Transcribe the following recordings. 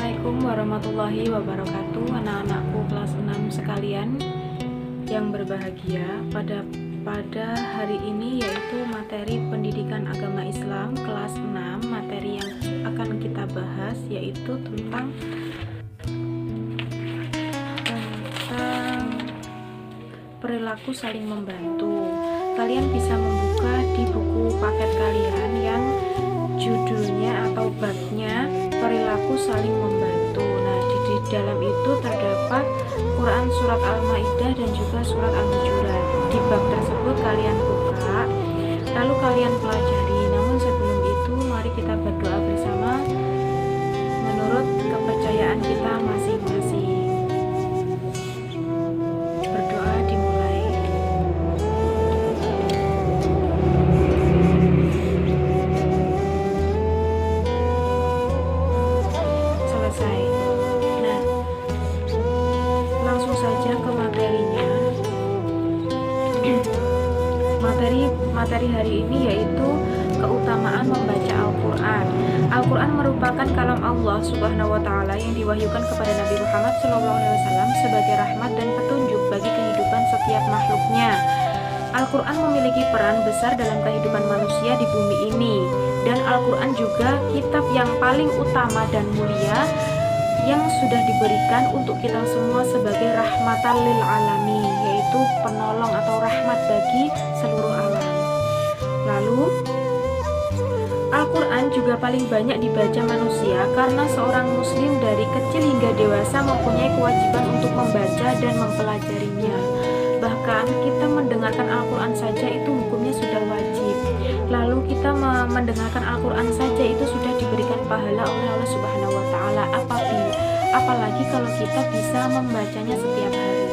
Assalamualaikum warahmatullahi wabarakatuh. Anak-anakku kelas 6 sekalian yang berbahagia, pada hari ini yaitu materi pendidikan agama Islam kelas 6. Materi yang akan kita bahas yaitu tentang perilaku saling membantu. Kalian bisa membuka di buku paket kalian yang judulnya atau babnya perilaku saling membantu. Nah, di dalam itu terdapat Quran surat Al-Maidah dan juga surat Al-Hujurat. Di bab tersebut kalian buka, lalu kalian pelajari. Namun sebelum itu, mari kita berdoa bersama menurut kepercayaan kita masing-masing. Berdoa dimulai. Selesai. Nah, langsung saja ke materinya. Materi hari ini yaitu keutamaan membaca Al-Quran. Al-Quran merupakan kalam Allah Subhanahu wa Ta'ala yang diwahyukan kepada Nabi Muhammad SAW sebagai rahmat dan petunjuk bagi kehidupan setiap makhluknya. Al-Quran memiliki peran besar dalam kehidupan manusia di bumi ini, dan Al-Quran juga kitab yang paling utama dan mulia yang sudah diberikan untuk kita semua sebagai rahmatan lil alamin, yaitu penolong atau rahmat bagi seluruh alam. Lalu Al-Quran juga paling banyak dibaca manusia karena seorang muslim dari kecil hingga dewasa mempunyai kewajiban untuk membaca dan mempelajarinya. Bahkan kita mendengarkan Al-Quran saja itu hukumnya sudah wajib. Lalu kita mendengarkan Al-Quran saja itu sudah diberikan pahala oleh Allah Subhanahu wa Ta'ala. Apalagi kalau kita bisa membacanya setiap hari.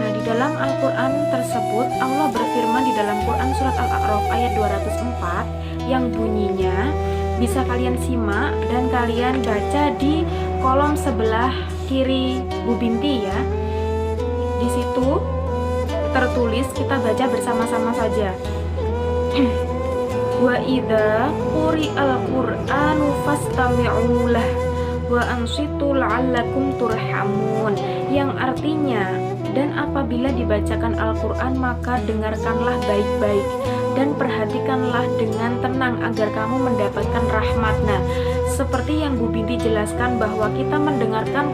Nah, di dalam Al-Quran tersebut Allah berfirman di dalam Quran surat Al-A'raf ayat 204 yang bunyinya, bisa kalian simak dan kalian baca di kolom sebelah kiri Bu Binti ya. Di situ tertulis, kita baca bersama-sama saja. Wa idza quri'al Qur'anu fastami'u lah wa ansitu la'allakum turhamun, yang artinya, dan apabila dibacakan Al-Quran maka dengarkanlah baik-baik dan perhatikanlah dengan tenang agar kamu mendapatkan rahmat. Nah, seperti yang Bu Binti jelaskan bahwa kita mendengarkan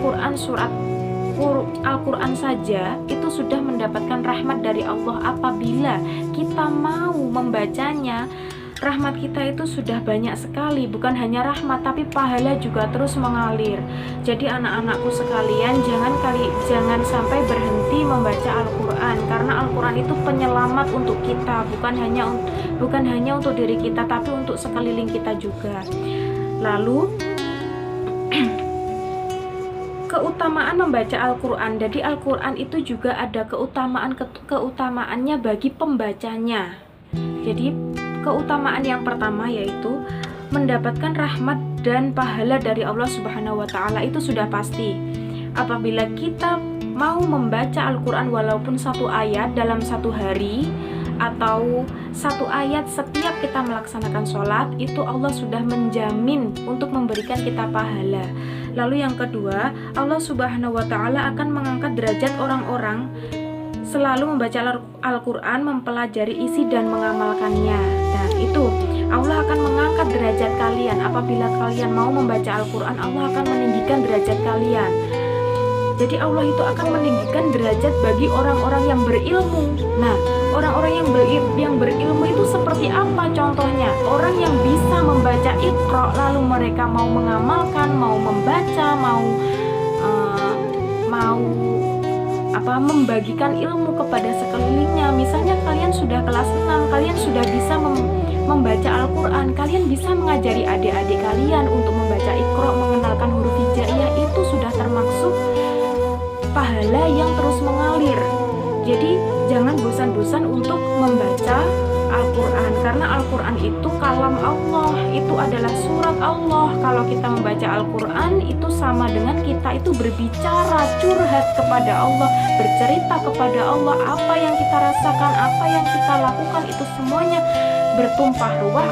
Al-Quran saja itu sudah mendapatkan rahmat dari Allah. Apabila kita mau membacanya, rahmat kita itu sudah banyak sekali. Bukan hanya rahmat, tapi pahala juga terus mengalir. Jadi anak-anakku sekalian, jangan sampai berhenti membaca Al-Quran, karena Al-Quran itu penyelamat untuk kita, bukan hanya untuk diri kita, tapi untuk sekeliling kita juga. Lalu keutamaan membaca Al-Quran. Jadi Al-Quran itu juga ada keutamaannya bagi pembacanya. Jadi keutamaan yang pertama yaitu mendapatkan rahmat dan pahala dari Allah Subhanahu wa Ta'ala, itu sudah pasti. Apabila kita mau membaca Al-Quran walaupun satu ayat dalam satu hari atau satu ayat setiap kita melaksanakan sholat, itu Allah sudah menjamin untuk memberikan kita pahala. Lalu yang kedua, Allah Subhanahu wa Ta'ala akan mengangkat derajat orang-orang selalu membaca Al-Quran, mempelajari isi dan mengamalkannya. Dan itu Allah akan mengangkat derajat kalian. Apabila kalian mau membaca Al-Quran, Allah akan meninggikan derajat kalian. Jadi Allah itu akan meninggikan derajat bagi orang-orang yang berilmu. Nah, orang-orang yang berilmu itu seperti apa contohnya? Orang yang bisa membaca Iqra, lalu mereka mau mengamalkan, mau membaca, mau membagikan ilmu kepada sekelilingnya. Misalnya kalian sudah kelas 6, kalian sudah bisa membaca Al-Quran, kalian bisa mengajari adik-adik kalian untuk membaca Iqra, mengenalkan huruf hijaiyah, itu sudah termasuk pahala yang terus mengalir. Jadi jangan bosan-bosan untuk membaca Al-Quran, karena Al-Quran itu kalam Allah, itu adalah surat Allah. Kalau kita membaca Al-Quran itu sama dengan kita itu berbicara, curhat kepada Allah, bercerita kepada Allah, apa yang kita rasakan, apa yang kita lakukan, itu semuanya bertumpah ruah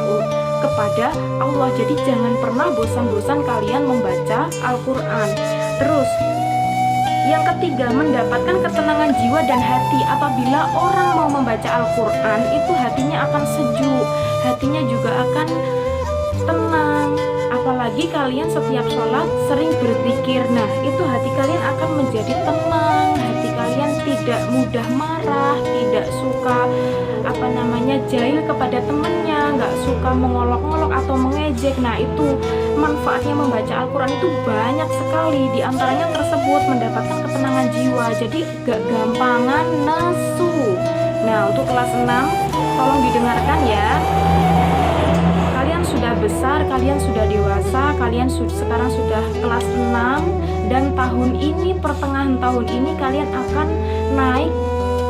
kepada Allah. Jadi jangan pernah bosan-bosan kalian membaca Al-Quran. Terus yang ketiga, mendapatkan ketenangan jiwa dan hati. Apabila orang mau membaca Al-Quran, itu hatinya akan sejuk, hatinya juga akan tenang. Apalagi kalian setiap sholat sering berzikir, nah itu hati kalian akan menjadi tenang, hati kalian tidak mudah marah, tidak suka jahil kepada temannya, nggak suka mengolok-olok atau mengejek. Nah itu manfaatnya membaca Al-Quran itu banyak sekali. Di antaranya tersebut mendapatkan ketenangan jiwa, jadi gak gampangan nesu. Nah untuk kelas 6 tolong didengarkan ya. Kalian sudah besar, kalian sudah dewasa, kalian sekarang sudah kelas 6, dan tahun ini, pertengahan tahun ini kalian akan naik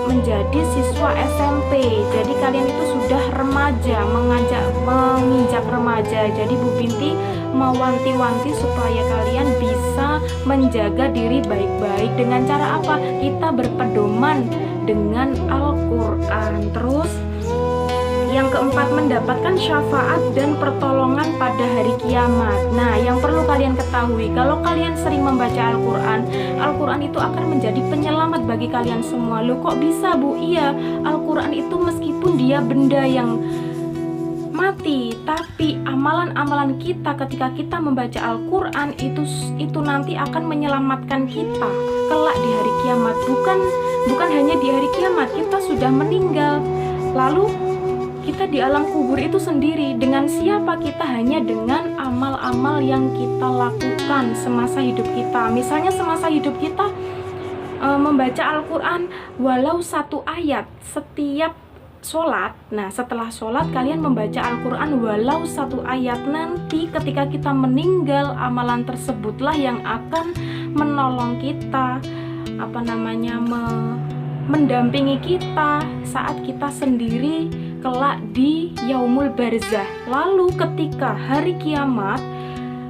menjadi siswa SMP. Jadi kalian itu sudah remaja, menginjak remaja. Jadi Bu Binti mewanti-wanti supaya kalian bisa menjaga diri baik-baik. Dengan cara apa? Kita berpedoman dengan Al-Quran. Terus yang keempat, mendapatkan syafaat dan pertolongan pada hari kiamat. Nah, yang perlu kalian ketahui, kalau kalian sering membaca Al-Quran, Al-Quran itu akan menjadi penyelamat bagi kalian semua. Loh kok bisa Bu? Iya, Al-Quran itu meskipun dia benda yang mati, tapi amalan-amalan kita ketika kita membaca Al-Quran itu nanti akan menyelamatkan kita kelak di hari kiamat. Bukan hanya di hari kiamat, kita sudah meninggal, lalu kita di alam kubur itu sendiri. Dengan siapa? Kita hanya dengan amal-amal yang kita lakukan semasa hidup kita. Misalnya semasa hidup kita membaca Al-Quran walau satu ayat setiap sholat. Nah setelah sholat kalian membaca Al-Quran walau satu ayat. Nanti ketika kita meninggal, amalan tersebutlah yang akan menolong kita, mendampingi kita saat kita sendiri kelak di yaumul barzah. Lalu ketika hari kiamat,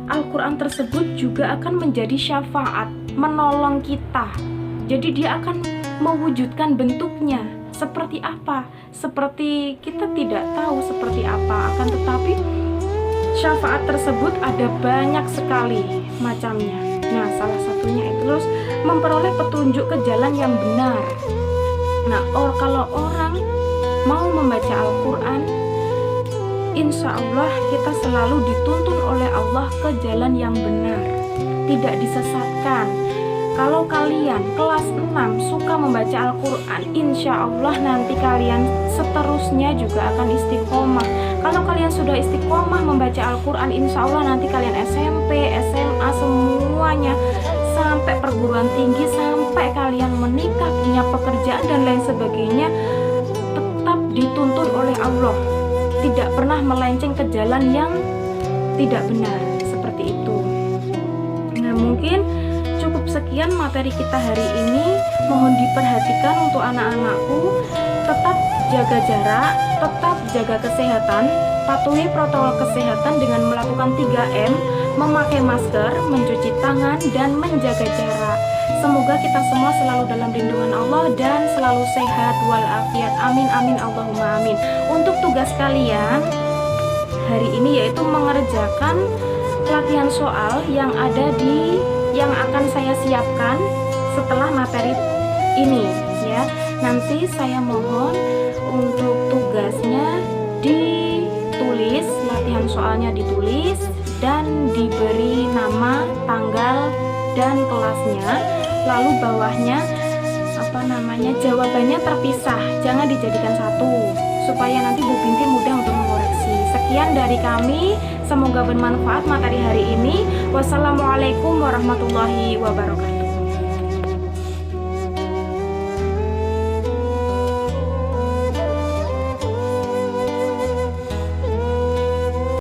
Al-Quran tersebut juga akan menjadi syafaat, menolong kita. Jadi dia akan mewujudkan bentuknya seperti apa, seperti kita tidak tahu seperti apa, akan tetapi syafaat tersebut ada banyak sekali macamnya. Nah salah satunya itu terus memperoleh petunjuk ke jalan yang benar. Nah kalau orang mau membaca Al-Quran, insya Allah kita selalu dituntun oleh Allah ke jalan yang benar, tidak disesatkan. Kalau kalian kelas 6 suka membaca Al-Quran, insya Allah nanti kalian seterusnya juga akan istiqomah. Kalau kalian sudah istiqomah membaca Al-Quran, insya Allah nanti kalian SMP, SMA, semuanya sampai perguruan tinggi, sampai kalian menikah, punya pekerjaan dan lain sebagainya, tetap dituntun oleh Allah, tidak pernah melenceng ke jalan yang tidak benar, seperti itu. Nah mungkin cukup sekian materi kita hari ini. Mohon diperhatikan untuk anak-anakku, tetap jaga jarak, tetap jaga kesehatan, patuhi protokol kesehatan dengan melakukan 3M, memakai masker, mencuci tangan, dan menjaga jarak. Semoga kita semua selalu dalam lindungan Allah dan selalu sehat walafiat. Amin amin Allahumma amin. Untuk tugas kalian hari ini yaitu mengerjakan latihan soal yang akan saya siapkan setelah materi ini ya. Nanti saya mohon untuk tugasnya ditulis, latihan soalnya ditulis dan diberi nama, tanggal, dan kelasnya. Lalu bawahnya jawabannya terpisah, jangan dijadikan satu supaya nanti Bu Binti mudah untuk mengoreksi. Sekian dari kami, semoga bermanfaat materi hari ini. Wassalamualaikum warahmatullahi wabarakatuh.